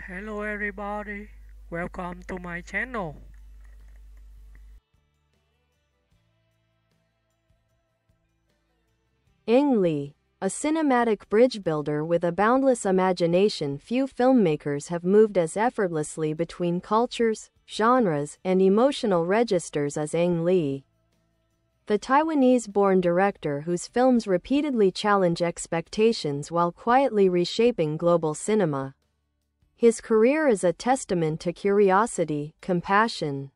Hello everybody, welcome to my channel. Ang Lee, a cinematic bridge builder with a boundless imagination. Few filmmakers have moved as effortlessly between cultures, genres, and emotional registers as Ang Lee. The Taiwanese-born director whose films repeatedly challenge expectations while quietly reshaping global cinema. His career is a testament to curiosity, compassion,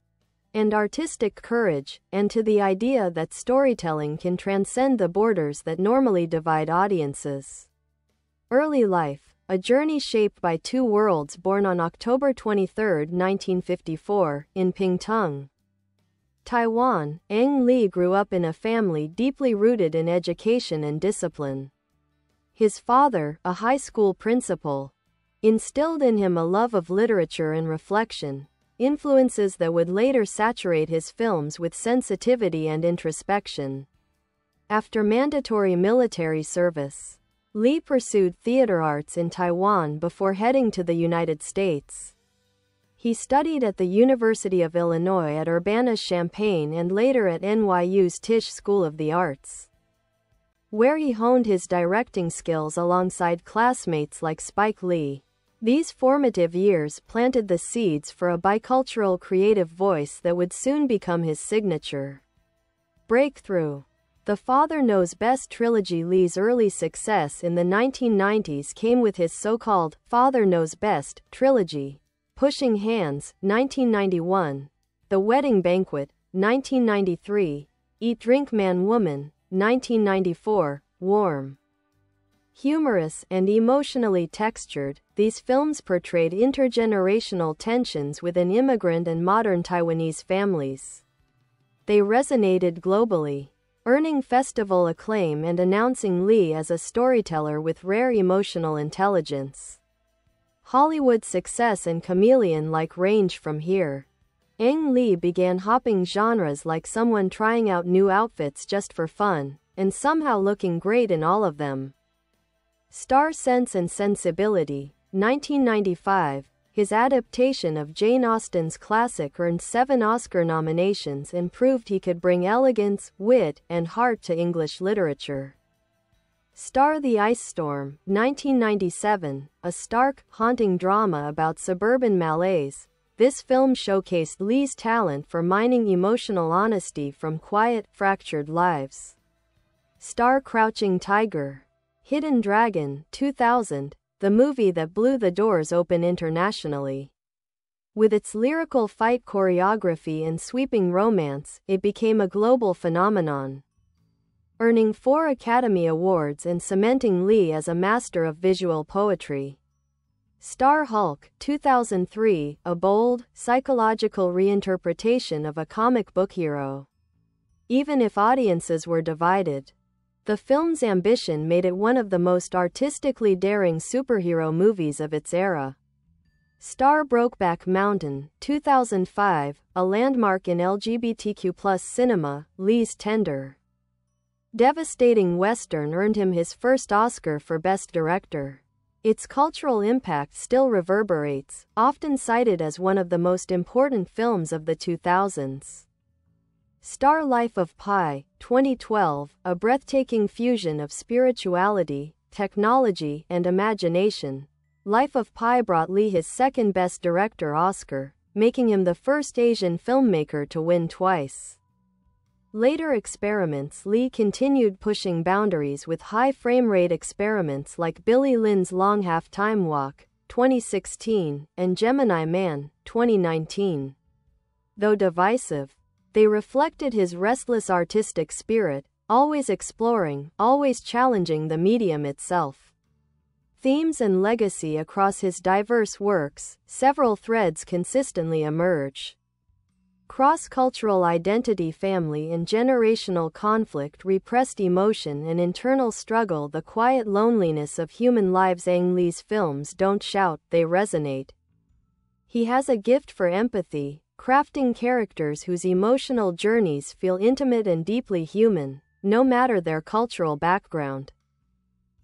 and artistic courage, and to the idea that storytelling can transcend the borders that normally divide audiences. Early life, a journey shaped by two worlds. Born on October 23, 1954, in Pingtung, Taiwan, Ang Lee grew up in a family deeply rooted in education and discipline. His father, a high school principal, instilled in him a love of literature and reflection, influences that would later saturate his films with sensitivity and introspection. After mandatory military service, Lee pursued theater arts in Taiwan before heading to the United States. He studied at the University of Illinois at Urbana's Champaign and later at NYU's Tisch School of the Arts, where he honed his directing skills alongside classmates like Spike Lee. These formative years planted the seeds for a bicultural creative voice that would soon become his signature breakthrough. The Father Knows Best trilogy. Lee's early success in the 1990s came with his so-called Father Knows Best trilogy: Pushing Hands, 1991, The Wedding Banquet, 1993, Eat Drink Man Woman, 1994, Warm. Humorous and emotionally textured, these films portrayed intergenerational tensions within immigrant and modern Taiwanese families. They resonated globally, earning festival acclaim and announcing Lee as a storyteller with rare emotional intelligence. Hollywood success and chameleon-like range from here. Ang Lee began hopping genres like someone trying out new outfits just for fun, and somehow looking great in all of them. Star Sense and Sensibility, 1995, his adaptation of Jane Austen's classic earned 7 Oscar nominations and proved he could bring elegance, wit, and heart to English literature. Star The Ice Storm, 1997, a stark, haunting drama about suburban malaise. This film showcased Lee's talent for mining emotional honesty from quiet, fractured lives. Star Crouching Tiger, Hidden Dragon, 2000, the movie that blew the doors open internationally. With its lyrical fight choreography and sweeping romance, it became a global phenomenon, earning 4 Academy Awards and cementing Lee as a master of visual poetry. Star Hulk, 2003, a bold, psychological reinterpretation of a comic book hero. Even if audiences were divided, the film's ambition made it one of the most artistically daring superhero movies of its era. Star Brokeback Mountain, 2005, a landmark in LGBTQ+ cinema. Lee's tender, devastating Western earned him his first Oscar for Best Director. Its cultural impact still reverberates, often cited as one of the most important films of the 2000s. Star Life of Pi, 2012, a breathtaking fusion of spirituality, technology, and imagination. Life of Pi brought Lee his second Best Director Oscar, making him the first Asian filmmaker to win twice. Later experiments. Lee continued pushing boundaries with high frame rate experiments like Billy Lynn's Long Half-Time Walk, 2016, and Gemini Man, 2019. Though divisive, they reflected his restless artistic spirit, always exploring, always challenging the medium itself. Themes and legacy. Across his diverse works, several threads consistently emerge. Cross-cultural identity, family and generational conflict, repressed emotion and internal struggle, the quiet loneliness of human lives. Ang Lee's films don't shout, they resonate. He has a gift for empathy, crafting characters whose emotional journeys feel intimate and deeply human, no matter their cultural background.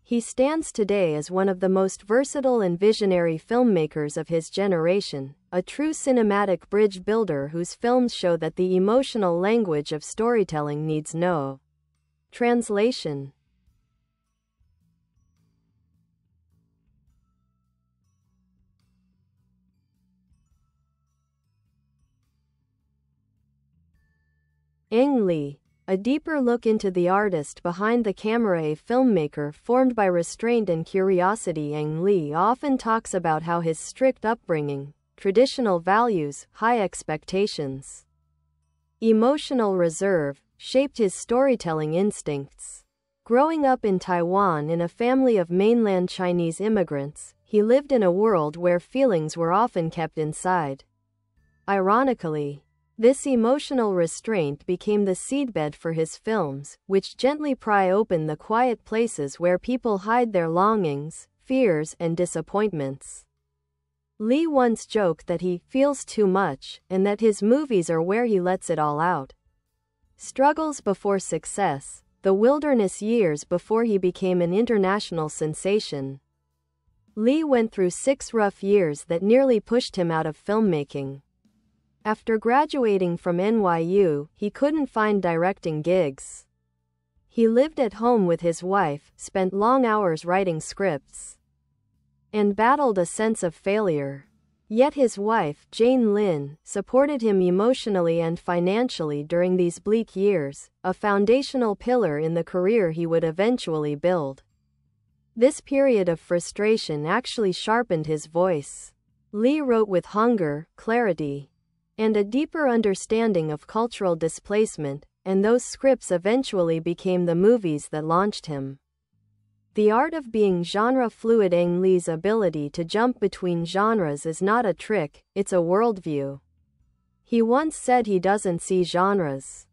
He stands today as one of the most versatile and visionary filmmakers of his generation, a true cinematic bridge builder whose films show that the emotional language of storytelling needs no translation. Ang Lee. A deeper look into the artist behind the camera. A filmmaker formed by restraint and curiosity. Ang Lee often talks about how his strict upbringing, traditional values, high expectations, emotional reserve, shaped his storytelling instincts. Growing up in Taiwan in a family of mainland Chinese immigrants, he lived in a world where feelings were often kept inside. Ironically, this emotional restraint became the seedbed for his films, which gently pry open the quiet places where people hide their longings, fears, and disappointments. Lee once joked that he feels too much, and that his movies are where he lets it all out. Struggles before success, the wilderness years before he became an international sensation. Lee went through 6 rough years that nearly pushed him out of filmmaking. After graduating from NYU, he couldn't find directing gigs. He lived at home with his wife, spent long hours writing scripts, and battled a sense of failure. Yet his wife, Jane Lin, supported him emotionally and financially during these bleak years, a foundational pillar in the career he would eventually build. This period of frustration actually sharpened his voice. Lee wrote with hunger, clarity, and a deeper understanding of cultural displacement, and those scripts eventually became the movies that launched him. The art of being genre-fluid. Ang Lee's ability to jump between genres is not a trick, it's a worldview. He once said he doesn't see genres,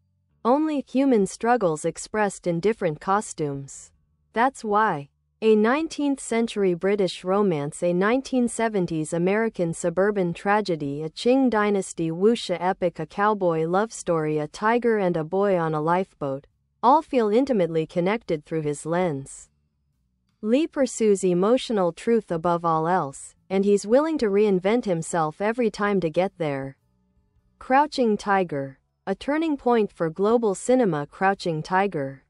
only human struggles expressed in different costumes. That's why a 19th-century British romance, a 1970s American suburban tragedy, a Qing dynasty wuxia epic, a cowboy love story, a tiger and a boy on a lifeboat, all feel intimately connected through his lens. Lee pursues emotional truth above all else, and he's willing to reinvent himself every time to get there. Crouching Tiger. A turning point for global cinema. Crouching Tiger,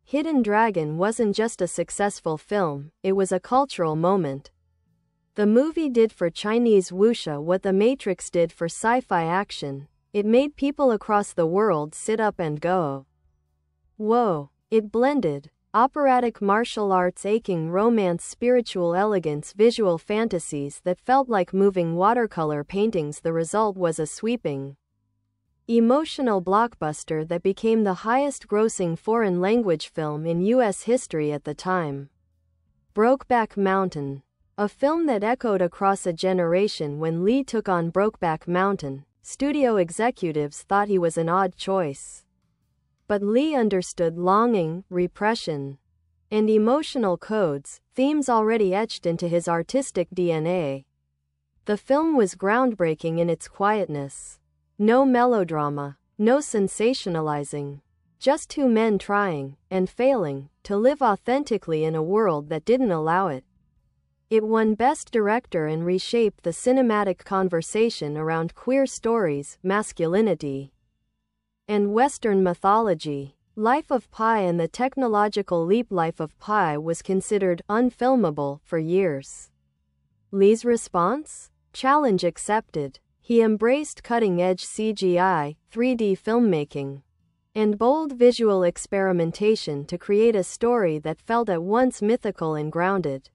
Hidden Dragon wasn't just a successful film, it was a cultural moment. The movie did for Chinese wuxia what The Matrix did for sci-fi action. It made people across the world sit up and go, whoa. It blended operatic martial arts, aching romance, spiritual elegance, visual fantasies that felt like moving watercolor paintings. The result was a sweeping, emotional blockbuster that became the highest-grossing foreign-language film in U.S. history at the time. Brokeback Mountain. A film that echoed across a generation. When Lee took on Brokeback Mountain, studio executives thought he was an odd choice. But Lee understood longing, repression, and emotional codes, themes already etched into his artistic DNA. The film was groundbreaking in its quietness. No melodrama, no sensationalizing. Just 2 men trying, and failing, to live authentically in a world that didn't allow it. It won Best Director and reshaped the cinematic conversation around queer stories, masculinity, and Western mythology. Life of Pi and the technological leap. Life of Pi was considered unfilmable for years. Lee's response? Challenge accepted. He embraced cutting-edge CGI, 3D filmmaking, and bold visual experimentation to create a story that felt at once mythical and grounded.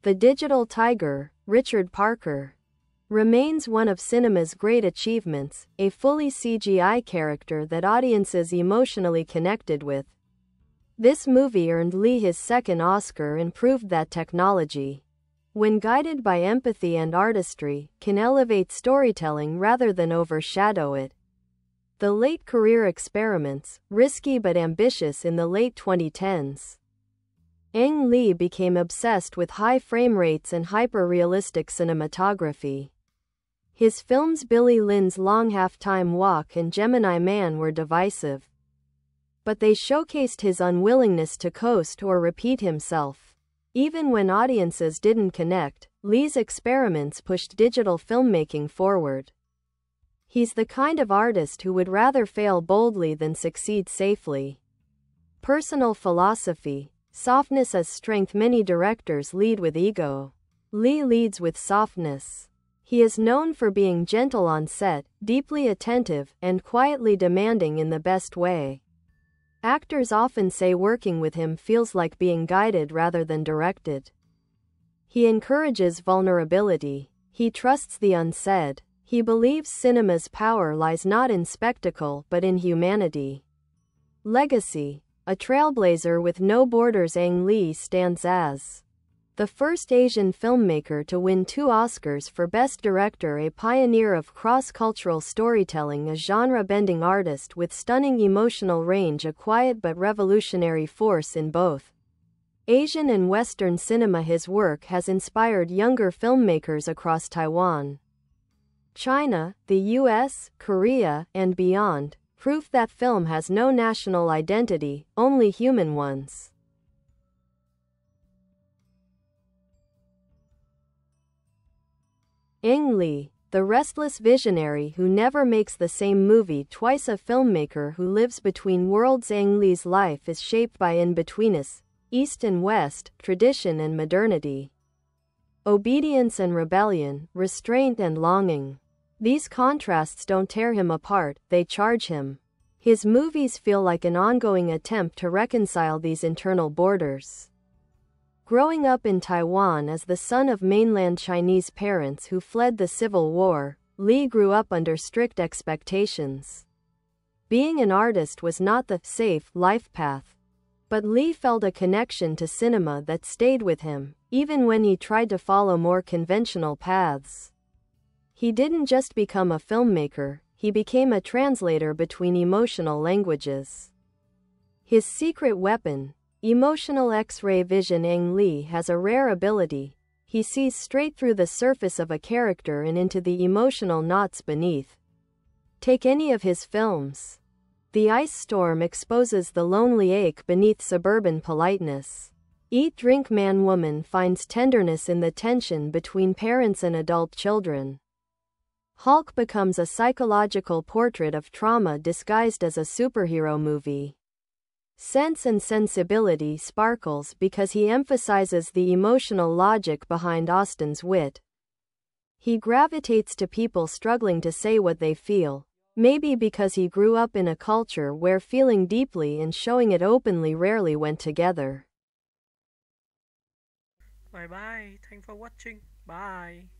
The Digital Tiger, Richard Parker, remains one of cinema's great achievements, a fully CGI character that audiences emotionally connected with. This movie earned Lee his 2nd Oscar and proved that technology, when guided by empathy and artistry, can elevate storytelling rather than overshadow it. The late career experiments, risky but ambitious. In the late 2010s, Ang Lee became obsessed with high frame rates and hyper-realistic cinematography. His films Billy Lynn's Long Half-Time Walk and Gemini Man were divisive, but they showcased his unwillingness to coast or repeat himself. Even when audiences didn't connect, Lee's experiments pushed digital filmmaking forward. He's the kind of artist who would rather fail boldly than succeed safely. Personal philosophy: softness as strength. Many directors lead with ego. Lee leads with softness. He is known for being gentle on set, deeply attentive, and quietly demanding in the best way. Actors often say working with him feels like being guided rather than directed. He encourages vulnerability. He trusts the unsaid. He believes cinema's power lies not in spectacle but in humanity. Legacy: a trailblazer with no borders, Ang Lee stands as the first Asian filmmaker to win 2 Oscars for Best Director, a pioneer of cross-cultural storytelling, a genre-bending artist with stunning emotional range, a quiet but revolutionary force in both Asian and Western cinema. His work has inspired younger filmmakers across Taiwan, China, the US, Korea, and beyond, proof that film has no national identity, only human ones. Ang Lee, the restless visionary who never makes the same movie twice, a filmmaker who lives between worlds. Ang Lee's life is shaped by in-betweenness, East and West, tradition and modernity, obedience and rebellion, restraint and longing. These contrasts don't tear him apart, they charge him. His movies feel like an ongoing attempt to reconcile these internal borders. Growing up in Taiwan as the son of mainland Chinese parents who fled the Civil War, Lee grew up under strict expectations. Being an artist was not the safe life path. But Lee felt a connection to cinema that stayed with him, even when he tried to follow more conventional paths. He didn't just become a filmmaker, he became a translator between emotional languages. His secret weapon: emotional X-ray vision. Ang Lee has a rare ability. He sees straight through the surface of a character and into the emotional knots beneath. Take any of his films. The Ice Storm exposes the lonely ache beneath suburban politeness. Eat, Drink, Man, Woman finds tenderness in the tension between parents and adult children. Hulk becomes a psychological portrait of trauma disguised as a superhero movie. Sense and Sensibility sparkles because he emphasizes the emotional logic behind Austen's wit. He gravitates to people struggling to say what they feel, maybe because he grew up in a culture where feeling deeply and showing it openly rarely went together. Bye bye. Thanks for watching. Bye.